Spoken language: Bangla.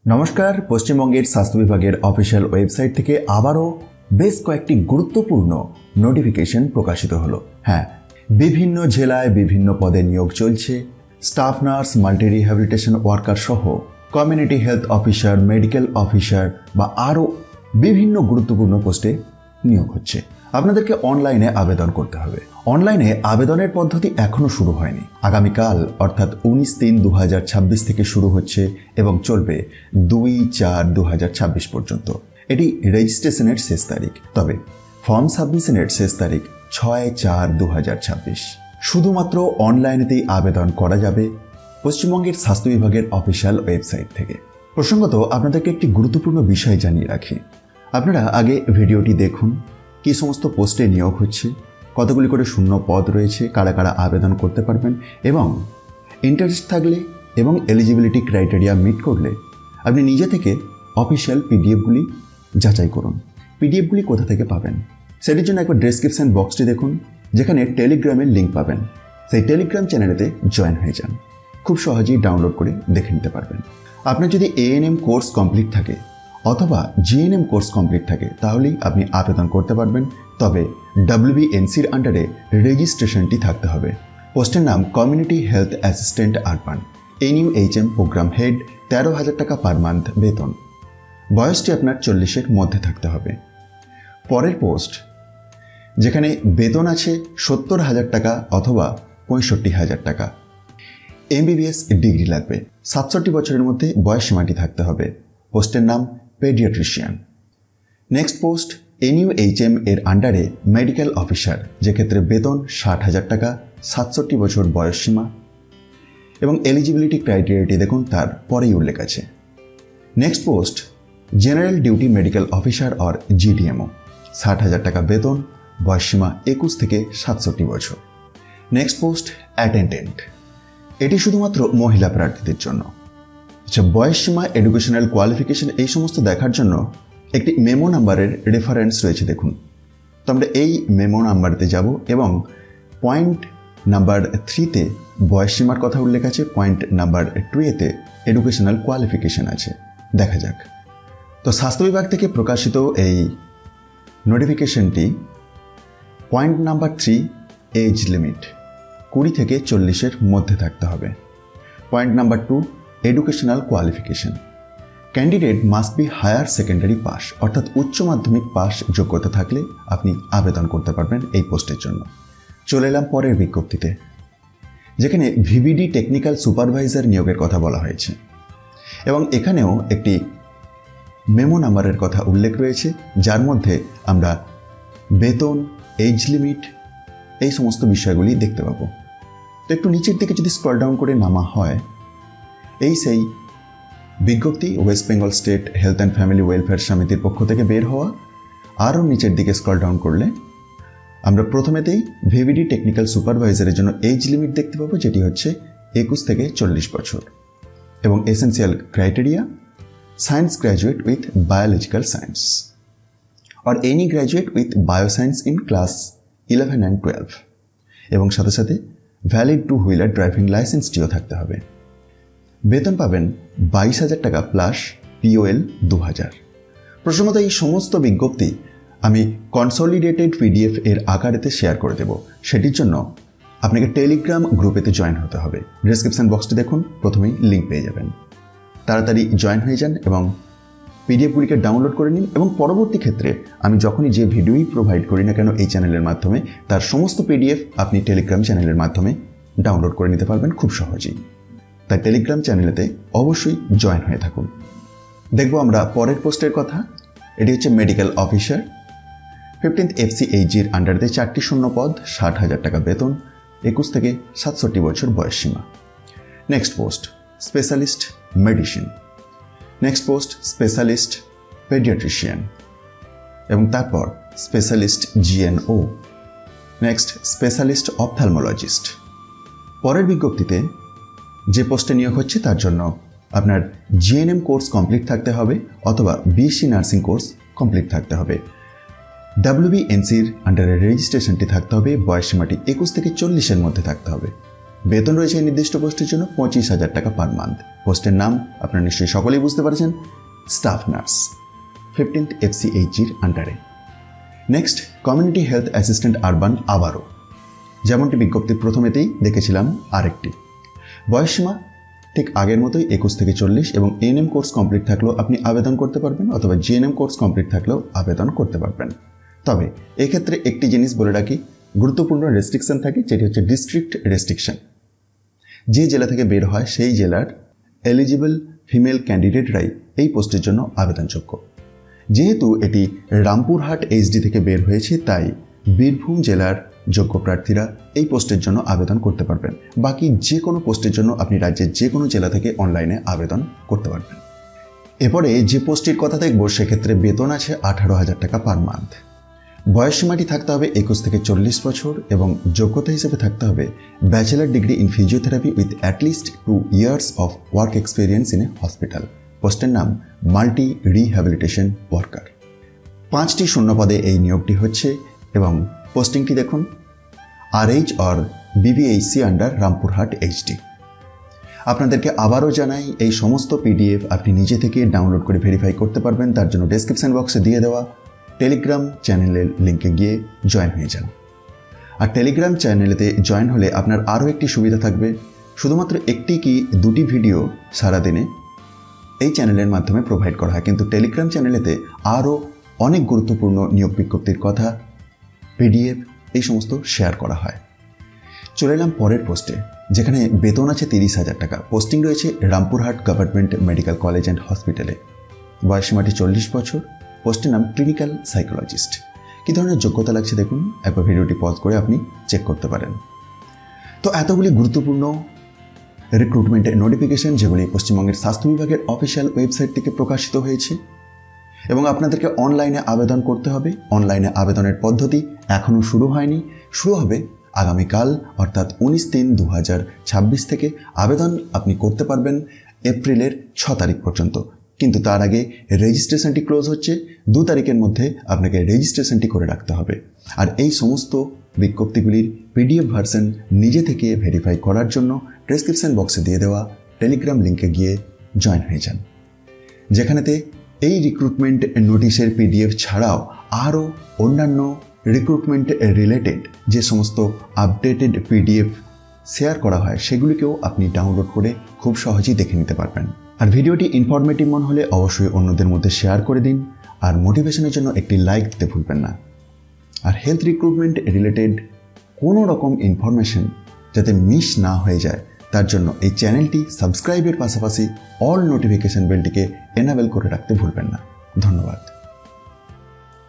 নমস্কার, পশ্চিমবঙ্গের স্বাস্থ্য বিভাগের অফিসিয়াল ওয়েবসাইট থেকে আবারও বেশ কয়েকটি গুরুত্বপূর্ণ নোটিফিকেশন প্রকাশিত হলো। হ্যাঁ, বিভিন্ন জেলায় বিভিন্ন পদে নিয়োগ চলছে। Staff nurse, multi rehabilitation worker সহ community health officer, medical officer বা আরও বিভিন্ন গুরুত্বপূর্ণ পোস্টে নিয়োগ হচ্ছে। আপনাদেরকে অনলাইনে আবেদন করতে হবে। অনলাইনে আবেদনের পদ্ধতি এখনও শুরু হয়নি। আগামীকাল অর্থাৎ 19/3/2026 থেকে শুরু হচ্ছে এবং চলবে 2/4/2026 পর্যন্ত। এটি রেজিস্ট্রেশনের শেষ তারিখ। তবে ফর্ম সাবমিশনের শেষ তারিখ 6/4/2026। শুধুমাত্র অনলাইনেতেই আবেদন করা যাবে পশ্চিমবঙ্গের স্বাস্থ্য বিভাগের অফিসিয়াল ওয়েবসাইট থেকে। প্রসঙ্গত আপনাদেরকে একটি গুরুত্বপূর্ণ বিষয় জানিয়ে রাখি। আপনারা আগে ভিডিওটি দেখুন, কী সমস্ত পোস্টে নিয়োগ হচ্ছে, কতগুলি করে শূন্য পদ রয়েছে, কারা কারা আবেদন করতে পারবেন এবং ইন্টারেস্ট থাকলে এবং এলিজিবিলিটি ক্রাইটেরিয়া মিট করলে আপনি নিজে থেকে অফিসিয়াল পিডিএফগুলি যাচাই করুন। পিডিএফগুলি কোথা থেকে পাবেন সেটির জন্য একবার ডেসক্রিপশন বক্সটি দেখুন, যেখানে টেলিগ্রামের লিঙ্ক পাবেন। সেই টেলিগ্রাম চ্যানেলেতে জয়েন হয়ে যান। খুব সহজেই ডাউনলোড করে দেখে নিতে পারবেন। আপনার যদি এএনএম কোর্স কমপ্লিট থাকে অথবা জিএনএম কোর্স কমপ্লিট থাকে তাহলেই আপনি আবেদন করতে পারবেন। তবে WBNCর আন্ডারে রেজিস্ট্রেশনটি থাকতে হবে। পোস্টের নাম community health assistant urban. NUHM programme head, 13,000 টাকা পার মান্থ বেতন। বয়সটি আপনার 40-এর মধ্যে থাকতে হবে। পরের পোস্ট, যেখানে বেতন আছে 70,000 টাকা অথবা 65,000 টাকা। MBBS ডিগ্রি লাগবে। 67 বছরের মধ্যে বয়স সীমাটি থাকতে হবে। পোস্টের নাম পেডিয়াট্রিশিয়ান। নেক্সট পোস্ট NUHM এর আন্ডারে মেডিকেল অফিসার, যেক্ষেত্রে বেতন 60,000 টাকা, 67 বছর বয়স সীমা এবং এলিজিবিলিটি ক্রাইটেরিয়াটি দেখুন, তার পরেই উল্লেখ আছে। Next post general duty medical officer or GDMO, 60,000 টাকা বেতন, বয়স সীমা 21 থেকে 67 বছর। নেক্সট পোস্ট অ্যাটেন্ডেন্ট, এটি শুধুমাত্র মহিলা প্রার্থীদের জন্য। আচ্ছা, বয়স সীমা, এডুকেশনাল কোয়ালিফিকেশন এই সমস্ত দেখার জন্য একটি মেমো নাম্বারের রেফারেন্স রয়েছে দেখুন। তো আমরা এই মেমো নাম্বারতে যাব এবং পয়েন্ট নাম্বার 3তে বয়স সীমার কথা উল্লেখ আছে, পয়েন্ট নাম্বার 2তে এডুকেশনাল কোয়ালিফিকেশন আছে। দেখা যাক। তো স্বাস্থ্য বিভাগ থেকে প্রকাশিত এই নোটিফিকেশনটি পয়েন্ট নাম্বার 3 এজ লিমিট 20 থেকে 40-এর মধ্যে থাকতে হবে। Point number 2 educational qualification, candidate must be higher secondary pass, অর্থাৎ উচ্চ মাধ্যমিক পাস যোগ্যতা থাকলে আপনি আবেদন করতে পারবেন এই পোস্টের জন্য। চলে এলাম পরের বিজ্ঞপ্তিতে, যেখানে VBD টেকনিক্যাল সুপারভাইজার নিয়োগের কথা বলা হয়েছে এবং এখানেও একটি মেমো নাম্বারের কথা উল্লেখ রয়েছে, যার মধ্যে আমরা বেতন, এজ লিমিট এই সমস্ত বিষয়গুলি দেখতে পাবো। তো একটু নিচের দিকে যদি স্ক্রল ডাউন করে নামা হয়, এই সেই বিজ্ঞপ্তি West Bengal state health and family welfare সমিতির পক্ষ থেকে বের হওয়া। আরও নিচের দিকে স্ক্রল ডাউন করলে আমরা প্রথমেতেই VBD টেকনিক্যাল সুপারভাইজারের জন্য এজ লিমিট দেখতে পাবো, যেটি হচ্ছে 21 থেকে 40 বছর এবং essential criteria science graduate with biological science আর any graduate with bioscience in class 11 and 12 এবং সাথে সাথে ভ্যালিড 2 হুইলার ড্রাইভিং লাইসেন্সটিও থাকতে হবে। বেতন পাবেন 22,000 টাকা প্লাস POL 2,000। প্রসঙ্গত এই সমস্ত বিজ্ঞপ্তি আমি কনসলিডেটেড PDF এর আকারেতে শেয়ার করে দেব। সেটির জন্য আপনাকে টেলিগ্রাম গ্রুপেতে জয়েন হতে হবে। ডেসক্রিপশন বক্সটি দেখুন, প্রথমেই লিঙ্ক পেয়ে যাবেন। তাড়াতাড়ি জয়েন হয়ে যান এবং PDFগুলিকে ডাউনলোড করে নিন এবং পরবর্তী ক্ষেত্রে আমি যখনই যে ভিডিওই প্রোভাইড করি না কেন এই চ্যানেলের মাধ্যমে, তার সমস্ত PDF আপনি টেলিগ্রাম চ্যানেলের মাধ্যমে ডাউনলোড করে নিতে পারবেন খুব সহজেই। তাই টেলিগ্রাম চ্যানেলেতে অবশ্যই জয়েন হয়ে থাকুন। দেখব আমরা পরের পোস্টের কথা। এটি হচ্ছে মেডিকেল অফিসার। 15th FCHGর আন্ডারতে 4টি শূন্য পদ, 60,000 টাকা বেতন, 21 থেকে 67 বছর বয়স সীমা। Next post specialist medicine. Next post specialist paediatrician এবং তারপর specialist GNO। Next specialist ophthalmologist. পরের বিজ্ঞপ্তিতে যে পোস্টে নিয়োগ হচ্ছে তার জন্য আপনার GNM কোর্স কমপ্লিট থাকতে হবে অথবা BSc নার্সিং কোর্স কমপ্লিট থাকতে হবে। WBNCর আন্ডারে রেজিস্ট্রেশনটি থাকতে হবে। বয়স সীমাটি 21 থেকে 40-এর মধ্যে থাকতে হবে। বেতন রয়েছে এই নির্দিষ্ট পোস্টের জন্য 25,000 টাকা পার মান্থ। পোস্টের নাম আপনারা নিশ্চয়ই সকলেই বুঝতে পারছেন, স্টাফ নার্স, 15th FCHGর আন্ডারে। Next, community health assistant urban, আবারও যেমনটি বিজ্ঞপ্তির প্রথমেতেই দেখেছিলাম আরেকটি। বয়সসীমা ঠিক আগের মতোই 21 থেকে 40 এবং এএনএম কোর্স কমপ্লিট থাকলেও আপনি আবেদন করতে পারবেন, অথবা জিএনএম কোর্স কমপ্লিট থাকলেও আবেদন করতে পারবেন। তবে এক্ষেত্রে একটি জিনিস বলে রাখি, গুরুত্বপূর্ণ রেস্ট্রিকশন থাকে, যেটি হচ্ছে ডিস্ট্রিক্ট রেস্ট্রিকশন। যে জেলা থেকে বের হয় সেই জেলার এলিজিবল ফিমেল ক্যান্ডিডেটরাই এই পোস্টের জন্য আবেদনযোগ্য। যেহেতু এটি রামপুরহাট এইচডি থেকে বের হয়েছে, তাই বীরভূম জেলার যোগ্য প্রার্থীরা এই পোস্টের জন্য আবেদন করতে পারবেন। বাকি যে কোনো পোস্টের জন্য আপনি রাজ্যের যে কোনো জেলা থেকে অনলাইনে আবেদন করতে পারবেন। এরপরে যে পোস্টটির কথা দেখব, সেক্ষেত্রে বেতন আছে 18,000 টাকা পার মান্থ। বয়সসীমাটি থাকতে হবে 21 থেকে 40 বছর এবং যোগ্যতা হিসেবে থাকতে হবে bachelor degree in physiotherapy with at least 2 years of work experience in a hospital. পোস্টের নাম মাল্টি রিহ্যাবিলিটেশন ওয়ার্কার। 5টি শূন্যপদে এই নিয়োগটি হচ্ছে এবং পোস্টিংটি দেখুন, RH or BBHC under Rampurhat HD. আপনাদেরকে আবারও জানাই, এই সমস্ত PDF আপনি নিজে থেকে ডাউনলোড করে ভেরিফাই করতে পারবেন। তার জন্য ডেসক্রিপশন বক্সে দিয়ে দেওয়া টেলিগ্রাম চ্যানেলের লিঙ্কে গিয়ে জয়েন হয়ে যান। আর টেলিগ্রাম চ্যানেলেতে জয়েন হলে আপনার আরও একটি সুবিধা থাকবে, শুধুমাত্র একটি কি দুটি ভিডিও সারাদিনে এই চ্যানেলের মাধ্যমে প্রোভাইড করা হয়, কিন্তু টেলিগ্রাম চ্যানেলেতে আরও অনেক গুরুত্বপূর্ণ নিয়োগ বিজ্ঞপ্তির কথা, PDF এই সমস্ত শেয়ার করা হয়। চলে এলাম পরের পোস্টে, যেখানে বেতন আছে 30,000 টাকা। পোস্টিং রয়েছে Rampurhat government medical college and হসপিটালে। বয়সসীমাটি 40 বছর। পোস্টের নাম ক্লিনিক্যাল সাইকোলজিস্ট। কী ধরনের যোগ্যতা লাগছে দেখুন, একবার ভিডিওটি পজ করে আপনি চেক করতে পারেন। তো এতগুলি গুরুত্বপূর্ণ রিক্রুটমেন্টের নোটিফিকেশন, যেগুলি পশ্চিমবঙ্গের স্বাস্থ্য বিভাগের অফিসিয়াল ওয়েবসাইট থেকে প্রকাশিত হয়েছে এবং আপনাদেরকে অনলাইনে আবেদন করতে হবে। অনলাইনে আবেদনের পদ্ধতি এখনও শুরু হয়নি, শুরু হবে আগামীকাল অর্থাৎ 19/3/2026 থেকে। আবেদন আপনি করতে পারবেন এপ্রিলের 6 তারিখ পর্যন্ত, কিন্তু তার আগে রেজিস্ট্রেশনটি ক্লোজ হচ্ছে। 2 তারিখের মধ্যে আপনাকে রেজিস্ট্রেশনটি করে রাখতে হবে। আর এই সমস্ত বিজ্ঞপ্তিগুলির PDF ভার্সন নিজে থেকে ভেরিফাই করার জন্য ডেসক্রিপশন বক্সে দিয়ে দেওয়া টেলিগ্রাম লিঙ্কে গিয়ে জয়েন হয়ে যান, যেখানেতে এই রিক্রুটমেন্ট নোটিশের PDF ছাড়াও আরও অন্যান্য রিক্রুটমেন্ট রিলেটেড যে সমস্ত আপডেটেড PDF শেয়ার করা হয়, সেগুলিকেও আপনি ডাউনলোড করে খুব সহজেই দেখে নিতে পারবেন। আর ভিডিওটি ইনফরমেটিভ মনে হলে অবশ্যই অন্যদের মধ্যে শেয়ার করে দিন, আর মোটিভেশনের জন্য একটি লাইক দিতে ভুলবেন না। আর হেলথ রিক্রুটমেন্ট রিলেটেড কোনো রকম ইনফরমেশন যাতে মিস না হয়ে যায়, তার জন্য এই চ্যানেলটি সাবস্ক্রাইবের পাশাপাশি অল নোটিফিকেশন বেলটিকে এনাবেল করে রাখতে ভুলবেন না। ধন্যবাদ।